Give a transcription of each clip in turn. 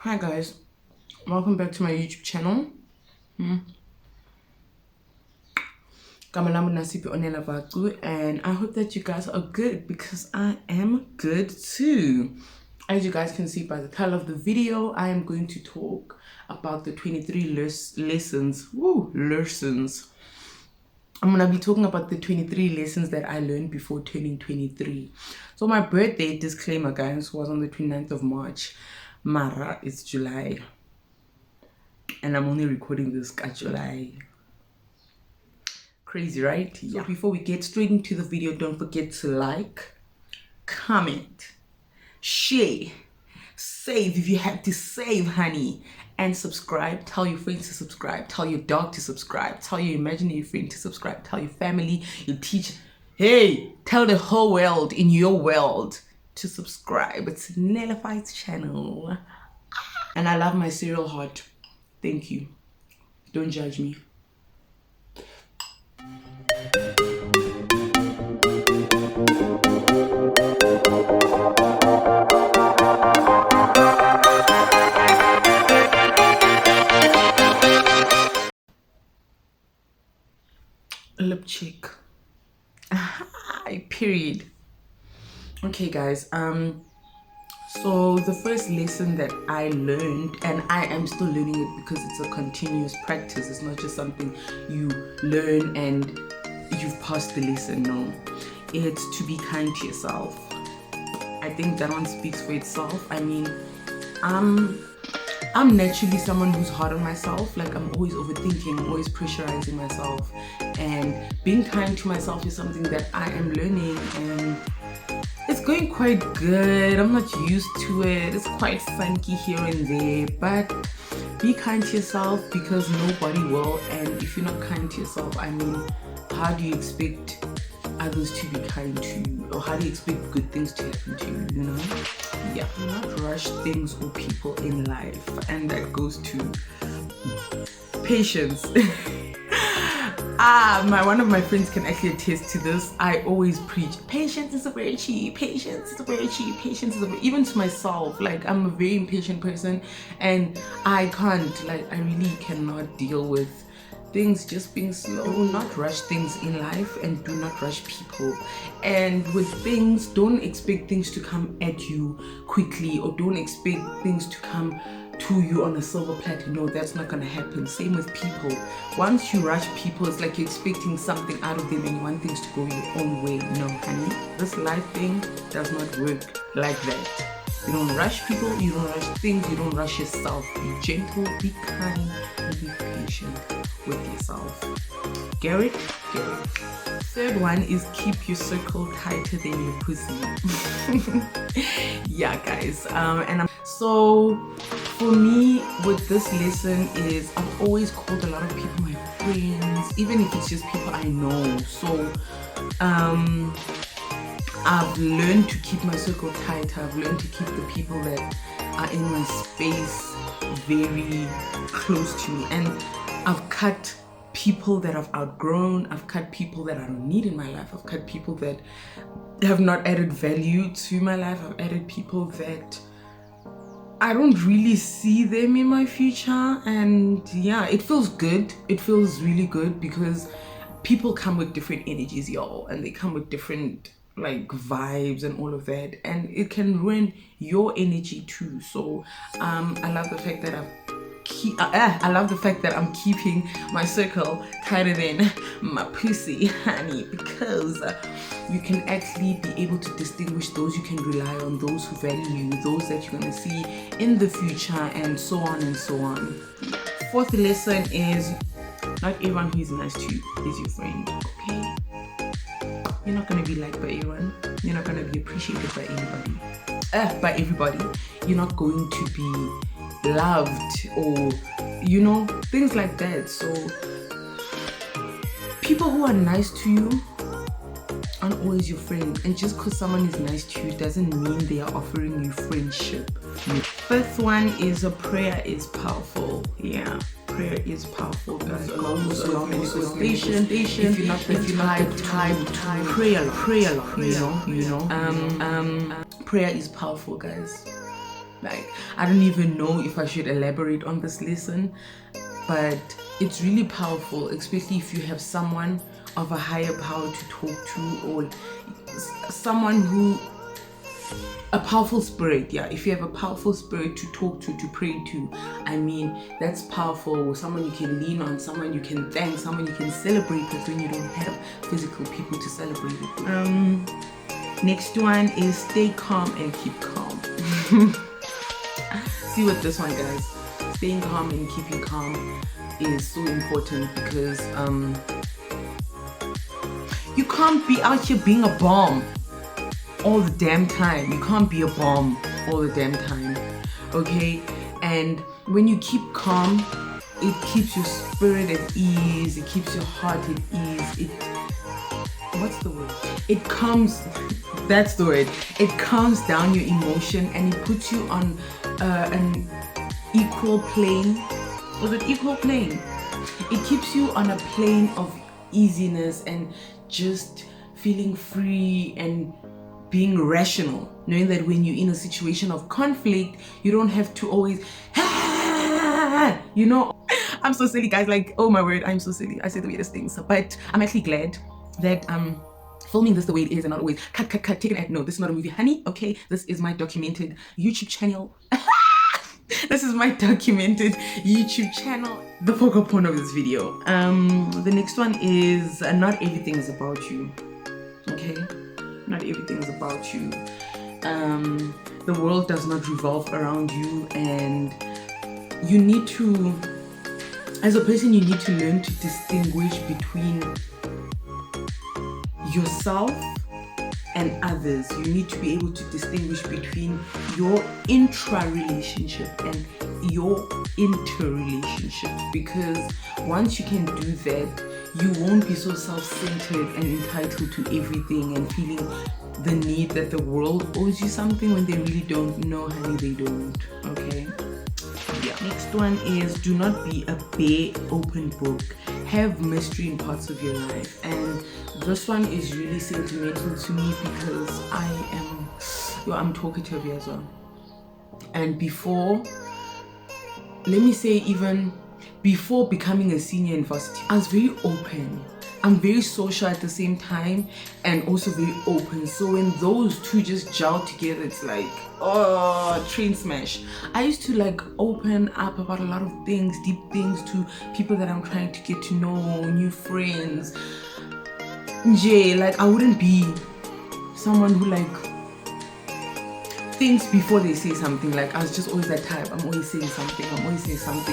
Hi guys, welcome back to my YouTube channel. And I hope that you guys are good because I am good too. As you guys can see by the title of the video, I am going to talk about the 23 lessons. Lessons. I'm gonna be talking about the 23 lessons that I learned before turning 23. So my birthday, disclaimer guys, was on the 29th of March. Mara, it's July. And I'm only recording this at July. Crazy, right? Yeah. So before we get straight into the video, don't forget to like, comment, share, save if you have to save, honey, and subscribe. Tell your friends to subscribe. Tell your dog to subscribe. Tell your imaginary friend to subscribe. Tell your family, your teacher. Hey, tell the whole world in your world to subscribe. It's Nellified's channel. And I love my cereal hot. Thank you. Don't judge me. Lip cheek. Period. Okay guys, so the first lesson that I learned, and I am still learning it because it's a continuous practice, it's not just something you learn and you've passed the lesson. No, it's to be kind to yourself. I think that one speaks for itself. I mean, I'm naturally someone who's hard on myself. Like, I'm always overthinking, I'm always pressurizing myself, and being kind to myself is something that I am learning, and it's going quite good. I'm not used to it. It's quite funky here and there, but be kind to yourself because nobody will. And if you're not kind to yourself, I mean, how do you expect others to be kind to you, or how do you expect good things to happen to you, you know? Yeah, do not rush things or people in life, and that goes to patience. One of my friends can actually attest to this. I always preach patience is a virtue, patience is a virtue, patience is a virtue. Even to myself, like, I'm a very impatient person, and I really cannot deal with things just being slow. Do not rush things in life, and do not rush people. And with things, don't expect things to come at you quickly, or don't expect things to come to you on a silver platter. No, that's not gonna happen. Same with people. Once you rush people, it's like you're expecting something out of them and you want things to go your own way. No, honey, this life thing does not work like that. You don't rush people, you don't rush things, you don't rush yourself. Be gentle, be kind, and be patient with yourself. Get it? Third one is keep your circle tighter than your pussy. Yeah, guys. So for me, with this lesson is I've always called a lot of people my friends, even if it's just people I know. So I've learned to keep my circle tighter. I've learned to keep the people that are in my space very close to me. And I've cut people that I've outgrown. I've cut people that I don't need in my life. I've cut people that have not added value to my life. I've added people that I don't really see them in my future. And yeah, it feels good. It feels really good because people come with different energies, y'all, and they come with different vibes and all of that, and it can ruin your energy too. So I love the fact that I'm keeping my circle tighter than my pussy, honey, because you can actually be able to distinguish those you can rely on, those who value you, those that you're gonna see in the future, and so on and so on. Fourth lesson is not everyone who is nice to you is your friend, okay? You're not gonna be liked by everyone. You're not gonna be appreciated by anybody. By everybody. You're not going to be loved, or things like that. So people who are nice to you aren't always your friend, and just because someone is nice to you doesn't mean they are offering you friendship. Fifth one is a prayer is powerful. Yeah, prayer is powerful, guys. Along manifestation. If you're not type, pray a lot. Prayer is powerful, guys. Like, I don't even know if I should elaborate on this lesson, but it's really powerful, especially if you have someone of a higher power to talk to, or someone who, a powerful spirit. Yeah, if you have a powerful spirit to talk to pray to, I mean, that's powerful. Someone you can lean on, someone you can thank, someone you can celebrate with when you don't have physical people to celebrate it with. Next one is stay calm and keep calm. See what this one, guys. Staying calm and keeping calm is so important, because you can't be out here being a bomb all the damn time. You can't be a bomb all the damn time, okay? And when you keep calm, it keeps your spirit at ease, it keeps your heart at ease. What's the word? It calms, that's the word. It calms down your emotion, and it puts you on an equal plane. Was it equal plane? It keeps you on a plane of easiness and just feeling free and being rational, knowing that when you're in a situation of conflict, you don't have to always, you know. I'm so silly, guys. Like, oh my word, I'm so silly. I say the weirdest things, but I'm actually glad that filming this the way it is, and not always cut, take an ad. No, this is not a movie, honey. Okay, this is my documented YouTube channel. This is my documented YouTube channel. The focal point of this video. The next one is not everything is about you. Okay, not everything is about you. The world does not revolve around you, and you need to, as a person, you need to learn to distinguish between yourself and others. You need to be able to distinguish between your intra-relationship and your inter-relationship, because once you can do that, you won't be so self-centered and entitled to everything and feeling the need that the world owes you something when they really don't. No, honey, they don't. Okay? Yeah. Next one is do not be a bare open book. Have mystery in parts of your life. And this one is really sentimental to me, because I'm talkative as well. And before, let me say, even before becoming a senior university, I was very open. I'm very social at the same time, and also very open. So when those two just gel together, it's like, oh, train smash. I used to like open up about a lot of things, deep things, to people that I'm trying to get to know, new friends. Like, I wouldn't be someone who like thinks before they say something. Like, I was just always that type. I'm always saying something,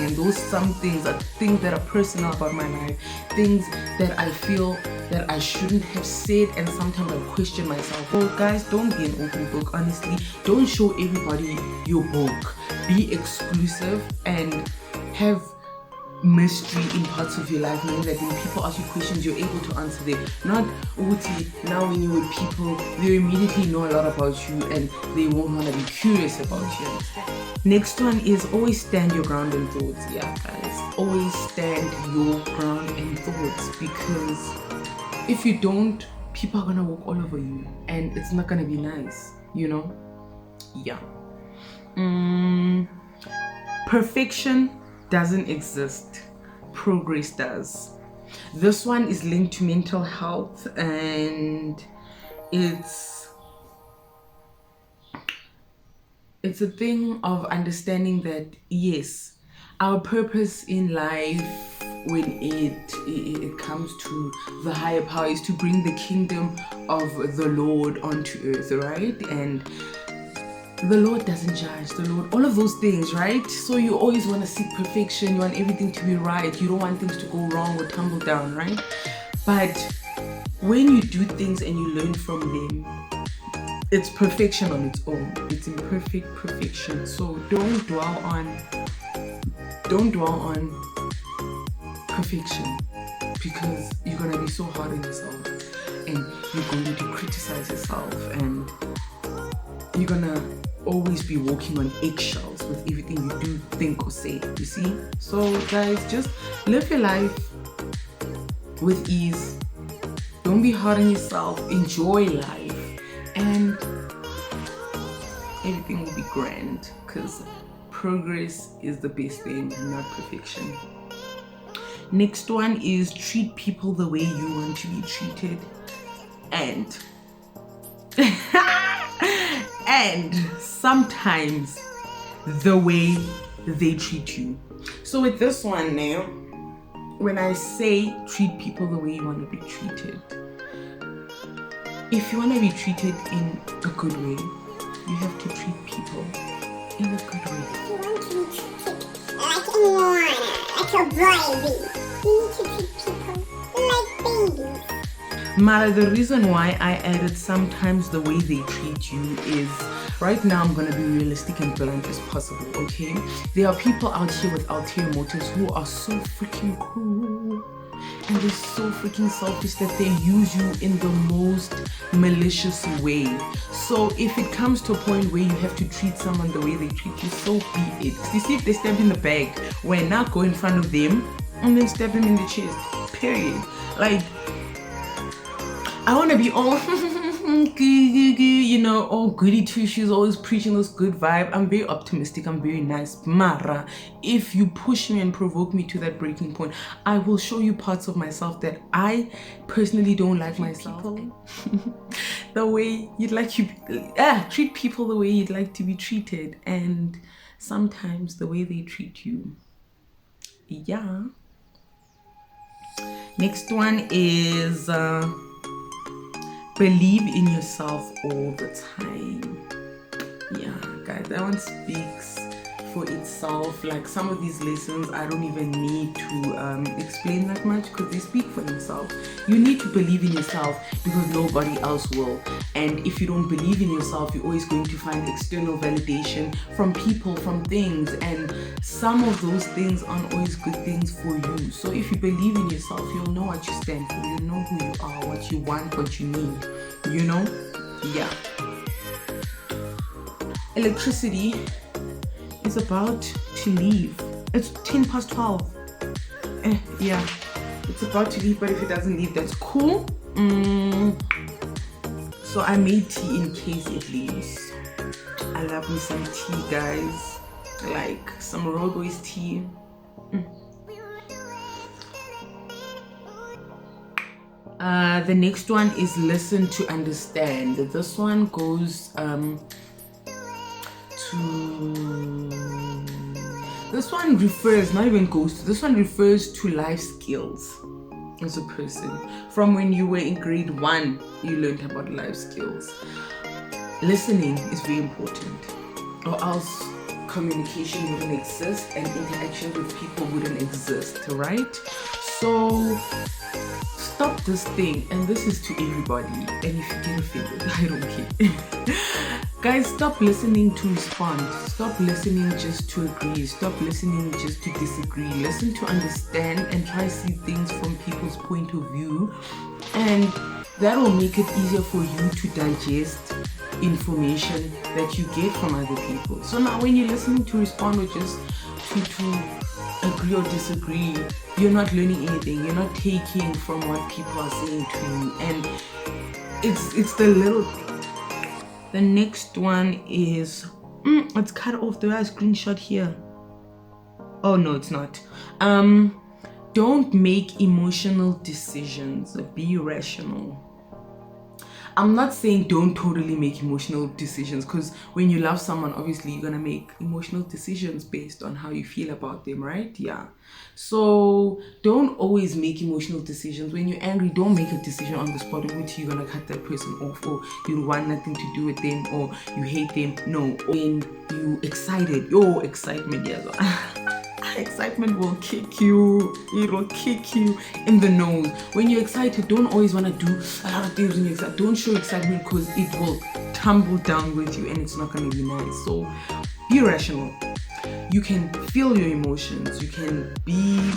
and those some things are things that are personal about my life, things that I feel that I shouldn't have said, and sometimes I question myself. Well, guys, don't be an open book. Honestly, don't show everybody your book. Be exclusive and have mystery in parts of your life, meaning that when people ask you questions, you're able to answer them. Not Uti, now when you're with people, they immediately know a lot about you and they won't want to be curious about you. Next one is always stand your ground and thoughts. Yeah, guys, always stand your ground and thoughts, because if you don't, people are gonna walk all over you, and it's not gonna be nice, you know. Yeah. Perfection doesn't exist, progress does. This one is linked to mental health, and it's a thing of understanding that yes, our purpose in life, when it comes to the higher power, is to bring the kingdom of the Lord onto earth, right? And the Lord doesn't judge, the Lord, all of those things, right? So you always want to seek perfection, you want everything to be right, you don't want things to go wrong or tumble down, right? But when you do things and you learn from them, it's perfection on its own. It's imperfect perfection. So don't dwell on perfection, because you're gonna be so hard on yourself, and you're going to criticize yourself, and you're gonna always be walking on eggshells with everything you do, think, or say, you see? So guys, just live your life with ease. Don't be hard on yourself. Enjoy life. And everything will be grand, because progress is the best thing, not perfection. Next one is treat people the way you want to be treated, and and sometimes the way they treat you. So with this one now, when I say treat people the way you want to be treated, if you want to be treated in a good way, you have to treat people in a good way. If you want to be treated like a mourner, like a baby, you need to treat people like babies. Mara, the reason why I added sometimes the way they treat you is, right now I'm going to be realistic and blunt as possible, okay? There are people out here with ulterior motives who are so freaking cruel and they're so freaking selfish that they use you in the most malicious way. So if it comes to a point where you have to treat someone the way they treat you, so be it. You see, if they stab in the back, why not go in front of them and then stab them in the chest? Period. Like, I want to be all you know, all goody two shoes, always preaching this good vibe. I'm very optimistic, I'm very nice. Mara, if you push me and provoke me to that breaking point, I will show you parts of myself that I personally don't like myself. The way you'd like you treat people the way you'd like to be treated, and sometimes the way they treat you. Yeah. Next one is believe in yourself all the time. Yeah, guys, that one speaks for itself. Like, some of these lessons I don't even need to explain that much, because they speak for themselves. You need to believe in yourself because nobody else will. And if you don't believe in yourself, you're always going to find external validation from people, from things, and some of those things aren't always good things for you. So if you believe in yourself, you'll know what you stand for, you'll know who you are, what you want, what you need, you know? Yeah. Electricity is about to leave. It's 12:10. Yeah, it's about to leave, but if it doesn't leave, that's cool. So I made tea in case it leaves. I love me some tea, guys. Like some Rogo's tea. The next one is listen to understand. This one goes this one refers, not even goes to, this one refers to life skills as a person. From when you were in grade 1, you learned about life skills. Listening is very important, or else communication wouldn't exist and interaction with people wouldn't exist, right? So stop this thing, and this is to everybody, and if you get offended, I don't care. Guys, stop listening to respond. Stop listening just to agree. Stop listening just to disagree. Listen to understand and try to see things from people's point of view, and that will make it easier for you to digest information that you get from other people. So now when you're listening to respond or just to agree or disagree, you're not learning anything. You're not taking from what people are saying to you, and it's the little thing. The next one is it's cut off. The screenshot here. Oh no, it's not. Don't make emotional decisions. Be rational. I'm not saying don't totally make emotional decisions, because when you love someone, obviously you're gonna make emotional decisions based on how you feel about them, right? Yeah. So don't always make emotional decisions. When you're angry, don't make a decision on the spot in which you're gonna cut that person off, or you want nothing to do with them, or you hate them. No. When you excited, your excitement, yeah. Excitement will kick you. It will kick you in the nose. When you're excited, don't always want to do a lot of things when you're excited. Don't show excitement, because it will tumble down with you and it's not going to be nice. So be rational. You can feel your emotions. You can be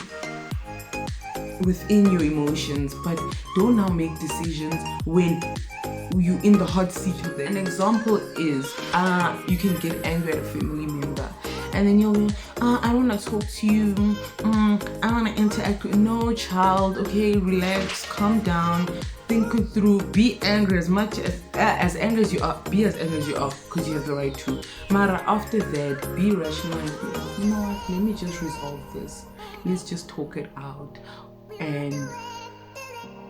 within your emotions, but don't now make decisions when you in the hot seat of them. An example is you can get angry at a family member, and then you'll be, I want to talk to you, I want to interact with, no child, okay, relax, calm down, think it through, be angry as much as angry as you are, be as angry as you are, because you have the right to. Mara, after that, be rational and be like, you know what, let me just resolve this. Let's just talk it out. And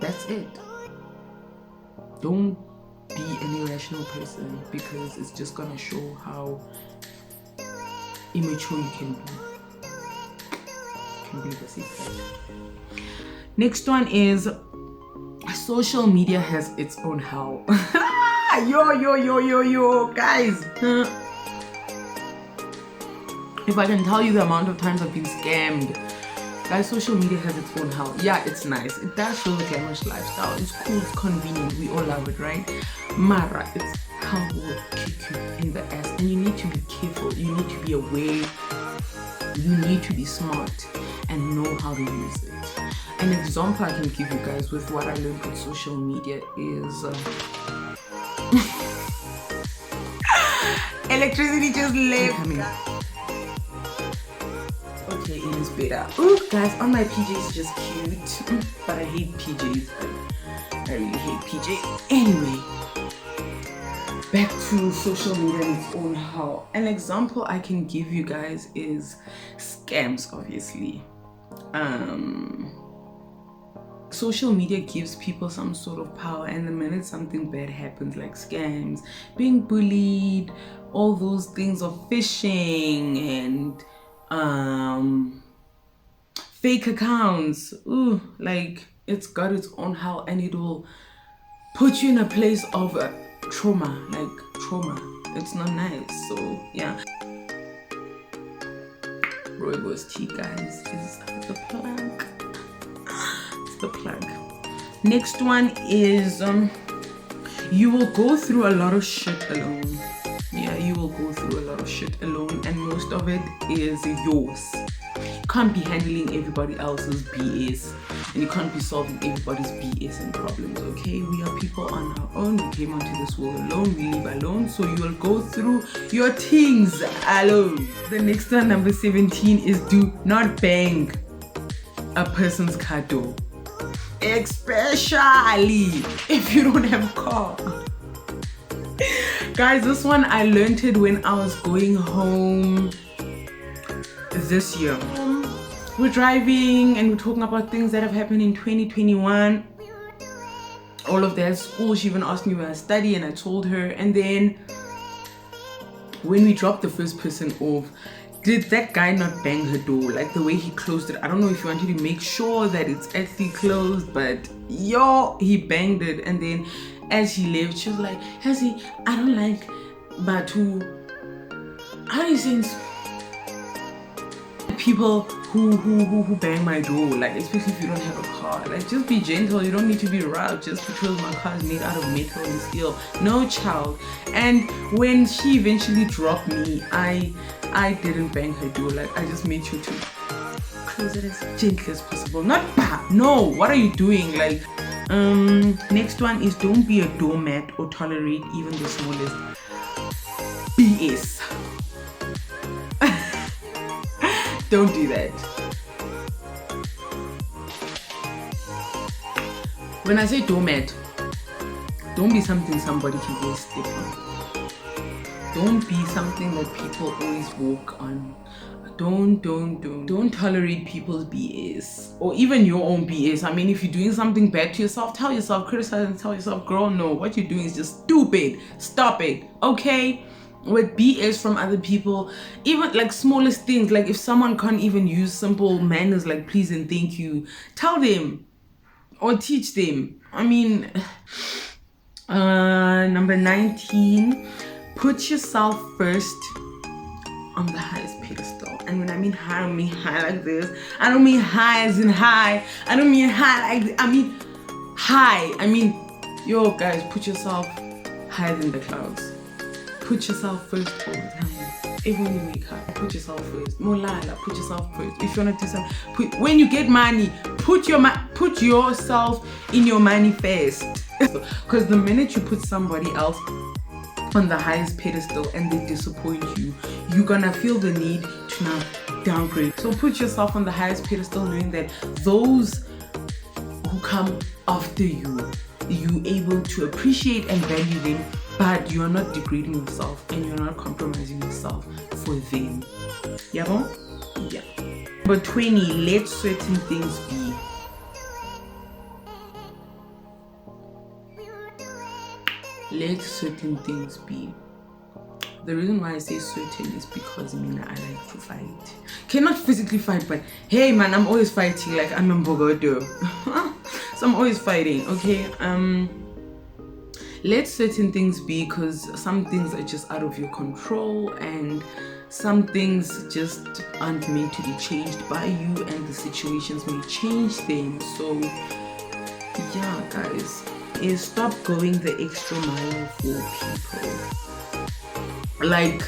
that's it. Don't be an irrational person, because it's just gonna show how immature you can be. Can be the secret. Next one is social media has its own hell. yo, guys. If I can tell you the amount of times I've been scammed, guys, social media has its own hell. Yeah, it's nice. It does show the glamorous lifestyle. It's cool, it's convenient. We all love it, right? Mara, it's hell will kick you in the ass. And you need to be careful. You need to be aware. You need to be smart and know how to use it. An example I can give you guys with what I learned with social media is electricity just left. Okay, it is better. Ooh, guys, on my PJs is just cute, but I hate PJs. I really hate PJs. Anyway, back to social media and its own hell. An example I can give you guys is scams, obviously. Social media gives people some sort of power, and the minute something bad happens, like scams, being bullied, all those things of phishing and fake accounts, like it's got its own hell, and it will put you in a place of trauma. It's not nice. So yeah, rooibos tea, guys, is the plug. It's the plug. Next one is you will go through a lot of shit alone. Yeah, you will go through a lot of shit alone, and most of it is yours. You can't be handling everybody else's BS, and you can't be solving everybody's BS and problems. Okay, we are people on our own. We came onto this world alone. We live alone, so you will go through your things alone. The next one, number 17, is do not bang a person's car door, especially if you don't have a car. Guys, this one I learned it when I was going home this year. We're driving and we're talking about things that have happened in 2021. All of that school. She even asked me where I study, and I told her. And then when we dropped the first person off, did that guy not bang her door? Like the way he closed it, I don't know if he wanted to make sure that it's actually closed, but he banged it. And then as he left, she was like, Hezi, I don't like Batu. How do you say people who bang my door, like especially if you don't have a car. Like, just be gentle. You don't need to be rough just because my car is made out of metal and steel. No, child. And when she eventually dropped me, I didn't bang her door. Like, I just made sure to close it as gently as possible. Not bad. No, what are you doing? Like, next one is don't be a doormat or tolerate even the smallest BS. Don't do that. When I say doormat, don't be something somebody can always step on. Don't be something that people always walk on. Don't tolerate people's BS or even your own BS. I mean, if you're doing something bad to yourself, tell yourself, criticize and tell yourself, girl, no, what you're doing is just stupid. Stop it, okay? With BS from other people, even like smallest things, like if someone can't even use simple manners like please and thank you, tell them or teach them. I mean, number 19, put yourself first on the highest pedestal. And when I mean high, I don't mean high like this. I don't mean high as in high. I don't mean high like this. I mean high. I mean, yo guys, put yourself higher than the clouds. Put yourself first all the time. Even when you wake up, put yourself first. Molala, put yourself first. If you wanna do something, when you get money, put yourself in your money first. Because the minute you put somebody else on the highest pedestal and they disappoint you, you're gonna feel the need to now downgrade. So put yourself on the highest pedestal, knowing that those who come after you you able to appreciate and value them, but you are not degrading yourself and you're not compromising yourself for them. Yeah. But 20, let certain things be. Let certain things be. The reason why I say certain is because I like to fight. Cannot physically fight, but hey man, I'm always fighting. Like I'm a Bogodo. So I'm always fighting, okay? Let certain things be, because some things are just out of your control and some things just aren't meant to be changed by you, and the situations may change them. So yeah guys, stop going the extra mile for people. Like,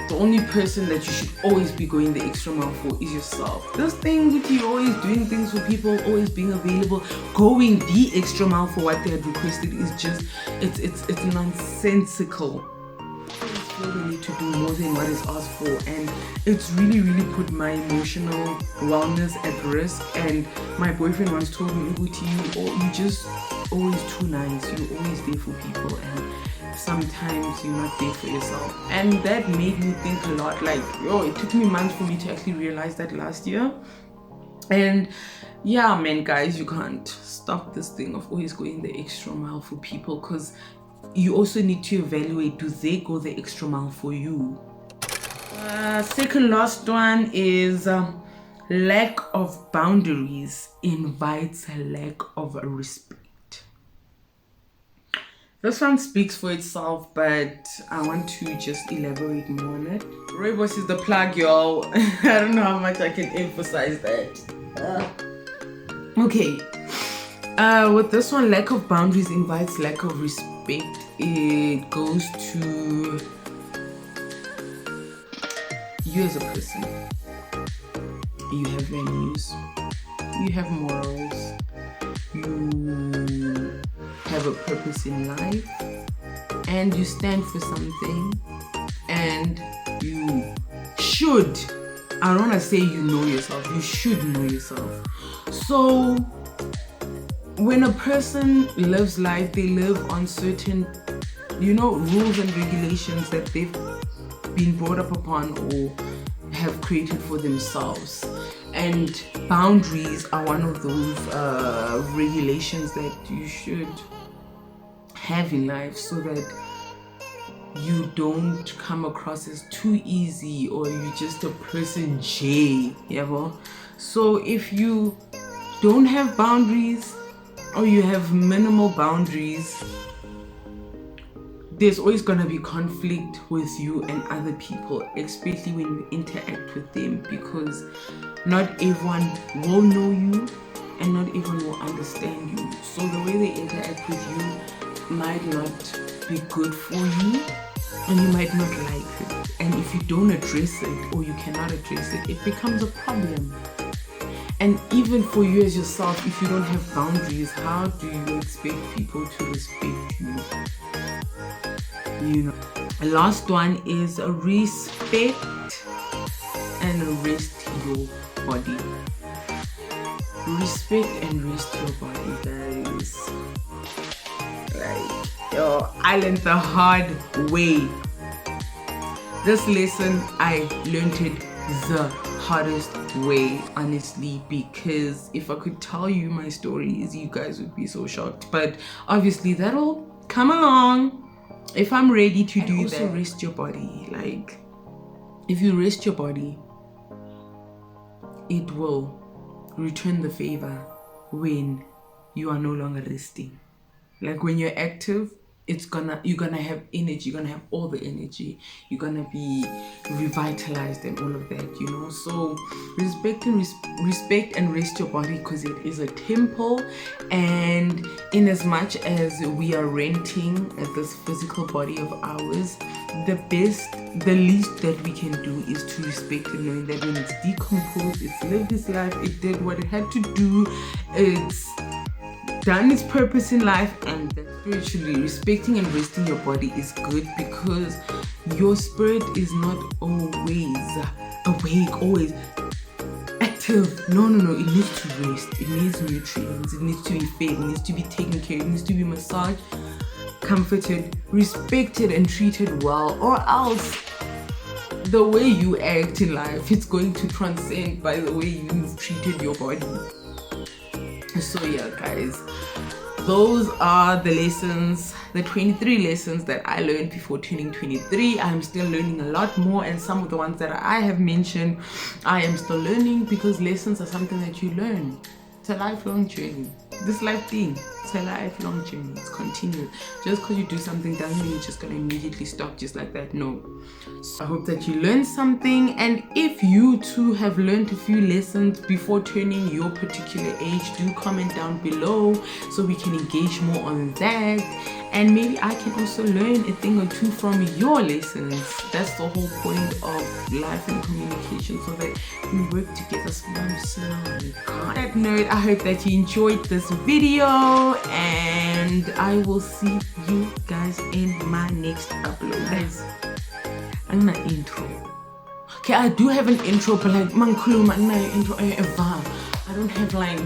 the only person that you should always be going the extra mile for is yourself. This thing with you always doing things for people, always being available, going the extra mile for what they had requested is just, it's nonsensical. I feel the need to do more than what is asked for, and it's really put my emotional wellness at risk. And my boyfriend once told me, you just always too nice, you're always there for people, and sometimes you're not there for yourself. And that made me think a lot. Like, it took me months for me to actually realize that last year. And yeah man, guys, you can't stop this thing of always going the extra mile for people, because you also need to evaluate, do they go the extra mile for you? Second last one is lack of boundaries invites a lack of respect. This one speaks for itself, but I want to just elaborate more on it. Rooibos is the plug, y'all. I don't know how much I can emphasize that. Okay. With this one, lack of boundaries invites lack of respect. It goes to you as a person. You have values. You have morals. You have a purpose in life, and you stand for something, and you should, I don't want to say you know yourself, you should know yourself. So when a person lives life, they live on certain, rules and regulations that they've been brought up upon or have created for themselves. And boundaries are one of those regulations that you should have in life, so that you don't come across as too easy or you're just a person J. So if you don't have boundaries, or you have minimal boundaries, there's always going to be conflict with you and other people, especially when you interact with them, because not everyone will know you and not everyone will understand you. So the way they interact with you might not be good for you, and you might not like it. And if you don't address it, or you cannot address it, it becomes a problem. And even for you as yourself, if you don't have boundaries, how do you expect people to respect you? The last one is respect and rest your body. Respect and rest your body, guys. I learned the hard way. This lesson, I learned it the hardest way, honestly, because if I could tell you my stories, you guys would be so shocked. But obviously that'll come along if I'm ready to do that. Also rest your body. Like, if you rest your body, it will return the favor when you are no longer resting. Like, when you're active, you're gonna have energy, you're gonna have all the energy, you're gonna be revitalized and all of that, So respect and rest your body, because it is a temple. And in as much as we are renting this physical body of ours, the least that we can do is to respect it, knowing that when it's decomposed, it's lived its life, it did what it had to do, it's done its purpose in life. And spiritually, respecting and resting your body is good, because your spirit is not always awake, always active. till no, it needs to rest, it needs nutrients, it needs to be fed, it needs to be taken care of, it needs to be massaged, comforted, respected, and treated well, or else the way you act in life, it's going to transcend by the way you've treated your body. So yeah, guys, those are the lessons, the 23 lessons that I learned before turning 23. I'm still learning a lot more, and some of the ones that I have mentioned, I am still learning, because lessons are something that you learn. It's a lifelong journey. This life thing, it's a lifelong journey. It's continuous. Just because you do something doesn't mean you're just going to immediately stop just like that. No. So I hope that you learned something, and if you too have learned a few lessons before turning your particular age, do comment down below so we can engage more on that, and maybe I can also learn a thing or two from your lessons. That's the whole point of life and communication, so that we work together closely. On that note, I hope that you enjoyed this video, and I will see you guys in my next upload. Guys, I'm not intro. Okay, I do have an intro, but like mankuluma, intro, I don't have like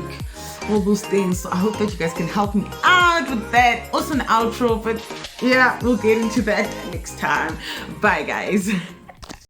all those things. So I hope that you guys can help me out with that. Also an outro, but yeah, we'll get into that next time. Bye, guys.